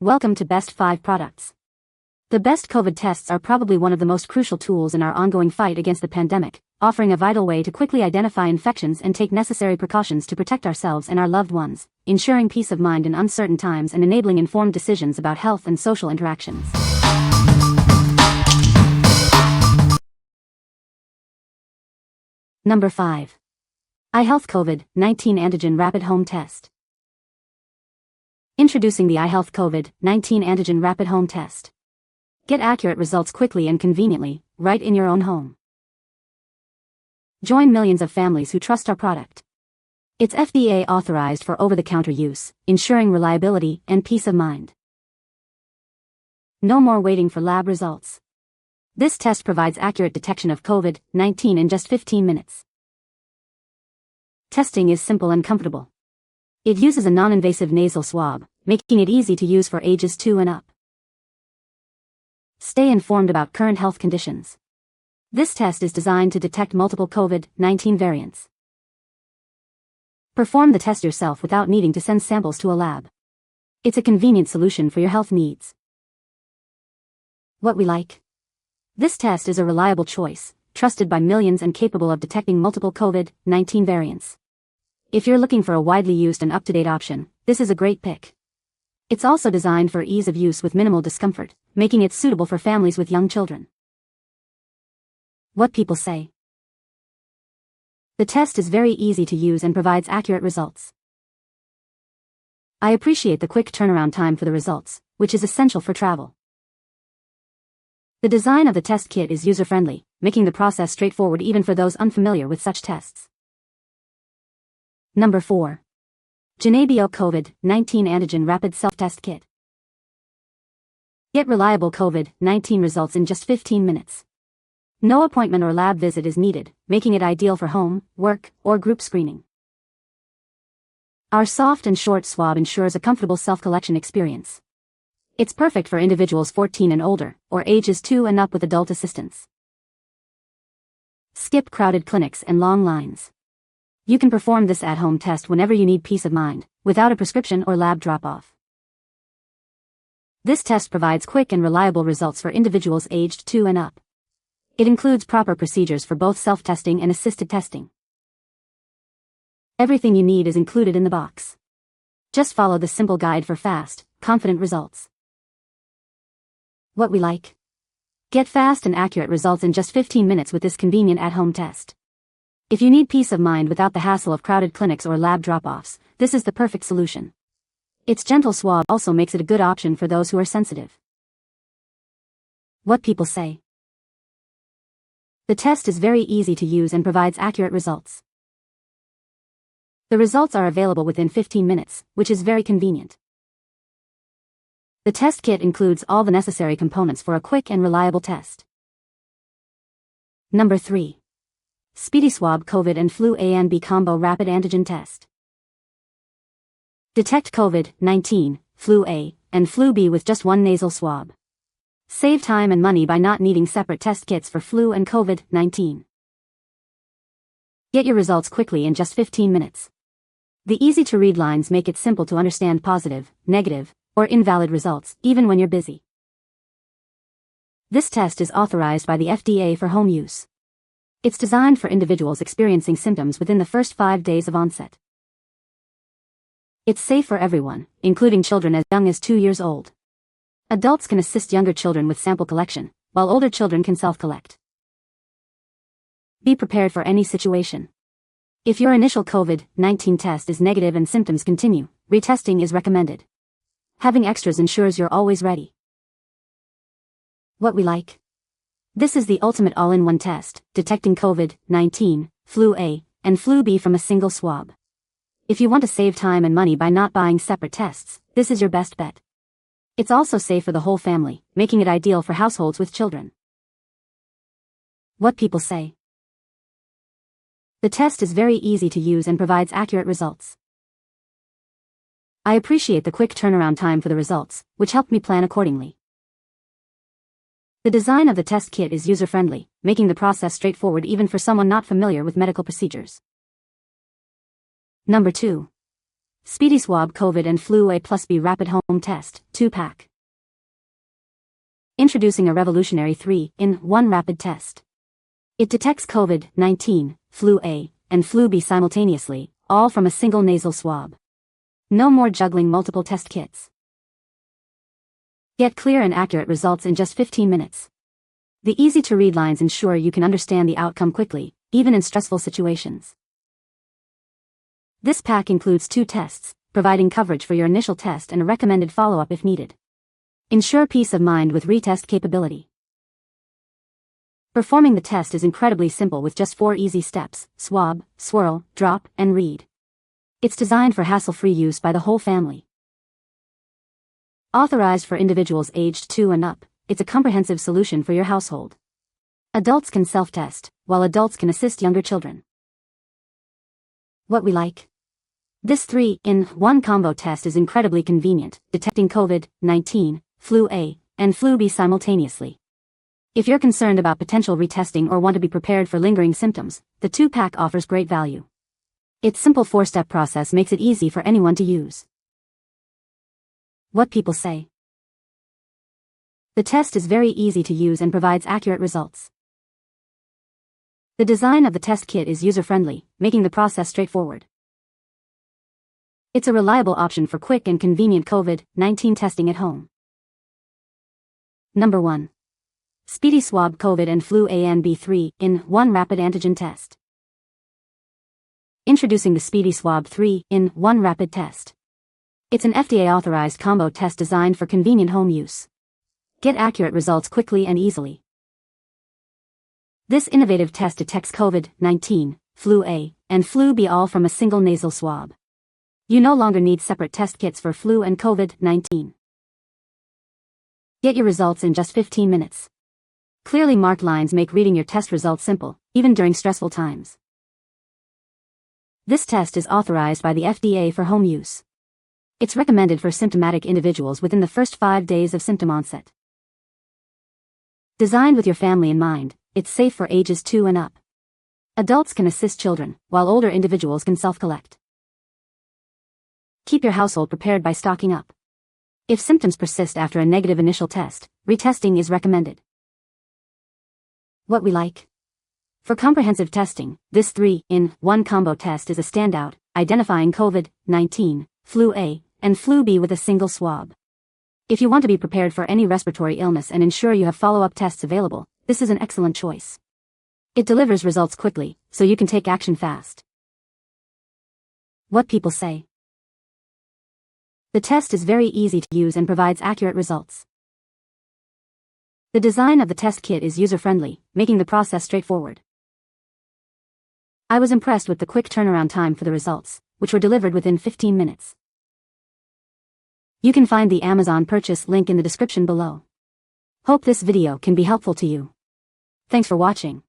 Welcome to Best 5 Products. The best COVID tests are probably one of the most crucial tools in our ongoing fight against the pandemic, offering a vital way to quickly identify infections and take necessary precautions to protect ourselves and our loved ones, ensuring peace of mind in uncertain times and enabling informed decisions about health and social interactions. Number 5. iHealth COVID-19 Antigen Rapid Home Test. Introducing the iHealth COVID-19 Antigen Rapid Home Test. Get accurate results quickly and conveniently, right in your own home. Join millions of families who trust our product. It's FDA authorized for over-the-counter use, ensuring reliability and peace of mind. No more waiting for lab results. This test provides accurate detection of COVID-19 in just 15 minutes. Testing is simple and comfortable. It uses a non-invasive nasal swab, making it easy to use for ages 2 and up. Stay informed about current health conditions. This test is designed to detect multiple COVID-19 variants. Perform the test yourself without needing to send samples to a lab. It's a convenient solution for your health needs. What we like. This test is a reliable choice, trusted by millions and capable of detecting multiple COVID-19 variants. If you're looking for a widely used and up-to-date option, this is a great pick. It's also designed for ease of use with minimal discomfort, making it suitable for families with young children. What people say. The test is very easy to use and provides accurate results. I appreciate the quick turnaround time for the results, which is essential for travel. The design of the test kit is user-friendly, making the process straightforward even for those unfamiliar with such tests. Number 4. Genabio COVID-19 Antigen Rapid Self-Test Kit. Get reliable COVID-19 results in just 15 minutes. No appointment or lab visit is needed, making it ideal for home, work, or group screening. Our soft and short swab ensures a comfortable self-collection experience. It's perfect for individuals 14 and older, or ages 2 and up with adult assistance. Skip crowded clinics and long lines. You can perform this at-home test whenever you need peace of mind, without a prescription or lab drop-off. This test provides quick and reliable results for individuals aged 2 and up. It includes proper procedures for both self-testing and assisted testing. Everything you need is included in the box. Just follow the simple guide for fast, confident results. What we like. Get fast and accurate results in just 15 minutes with this convenient at-home test. If you need peace of mind without the hassle of crowded clinics or lab drop-offs, this is the perfect solution. Its gentle swab also makes it a good option for those who are sensitive. What people say. The test is very easy to use and provides accurate results. The results are available within 15 minutes, which is very convenient. The test kit includes all the necessary components for a quick and reliable test. Number 3. SpeedySwab COVID and Flu A and B Combo Rapid Antigen Test. Detect COVID-19, Flu A, and Flu B with just one nasal swab. Save time and money by not needing separate test kits for flu and COVID-19. Get your results quickly in just 15 minutes. The easy-to-read lines make it simple to understand positive, negative, or invalid results, even when you're busy. This test is authorized by the FDA for home use. It's designed for individuals experiencing symptoms within the first 5 days of onset. It's safe for everyone, including children as young as 2 years old. Adults can assist younger children with sample collection, while older children can self-collect. Be prepared for any situation. If your initial COVID-19 test is negative and symptoms continue, retesting is recommended. Having extras ensures you're always ready. What we like. This is the ultimate all-in-one test, detecting COVID-19, Flu A, and Flu B from a single swab. If you want to save time and money by not buying separate tests, this is your best bet. It's also safe for the whole family, making it ideal for households with children. What people say. The test is very easy to use and provides accurate results. I appreciate the quick turnaround time for the results, which helped me plan accordingly. The design of the test kit is user-friendly, making the process straightforward even for someone not familiar with medical procedures. Number 2. SpeedySwab COVID and Flu A plus B Rapid Home Test, 2-pack. Introducing a revolutionary 3-in-1 rapid test. It detects COVID-19, Flu A, and Flu B simultaneously, all from a single nasal swab. No more juggling multiple test kits. Get clear and accurate results in just 15 minutes. The easy-to-read lines ensure you can understand the outcome quickly, even in stressful situations. This pack includes 2 tests, providing coverage for your initial test and a recommended follow-up if needed. Ensure peace of mind with retest capability. Performing the test is incredibly simple with just 4 easy steps: swab, swirl, drop, and read. It's designed for hassle-free use by the whole family. Authorized for individuals aged 2 and up, it's a comprehensive solution for your household. Adults can self-test, while adults can assist younger children. What we like? This 3-in-1 combo test is incredibly convenient, detecting COVID-19, Flu A, and Flu B simultaneously. If you're concerned about potential retesting or want to be prepared for lingering symptoms, the 2-pack offers great value. Its simple 4-step process makes it easy for anyone to use. What people say. The test is very easy to use and provides accurate results. The design of the test kit is user-friendly, making the process straightforward. It's a reliable option for quick and convenient COVID-19 testing at home. Number 1. SpeedySwab COVID and Flu A and B 3-in-1 Rapid Antigen Test. Introducing the SpeedySwab 3-in-1 Rapid Test. It's an FDA-authorized combo test designed for convenient home use. Get accurate results quickly and easily. This innovative test detects COVID-19, Flu A, and Flu B all from a single nasal swab. You no longer need separate test kits for flu and COVID-19. Get your results in just 15 minutes. Clearly marked lines make reading your test results simple, even during stressful times. This test is authorized by the FDA for home use. It's recommended for symptomatic individuals within the first 5 days of symptom onset. Designed with your family in mind, it's safe for ages 2 and up. Adults can assist children, while older individuals can self-collect. Keep your household prepared by stocking up. If symptoms persist after a negative initial test, retesting is recommended. What we like? For comprehensive testing, this 3-in-1 combo test is a standout, identifying COVID-19, Flu A, and Flu B with a single swab. If you want to be prepared for any respiratory illness and ensure you have follow-up tests available, this is an excellent choice. It delivers results quickly, so you can take action fast. What people say. The test is very easy to use and provides accurate results. The design of the test kit is user-friendly, making the process straightforward. I was impressed with the quick turnaround time for the results, which were delivered within 15 minutes. You can find the Amazon purchase link in the description below. Hope this video can be helpful to you. Thanks for watching.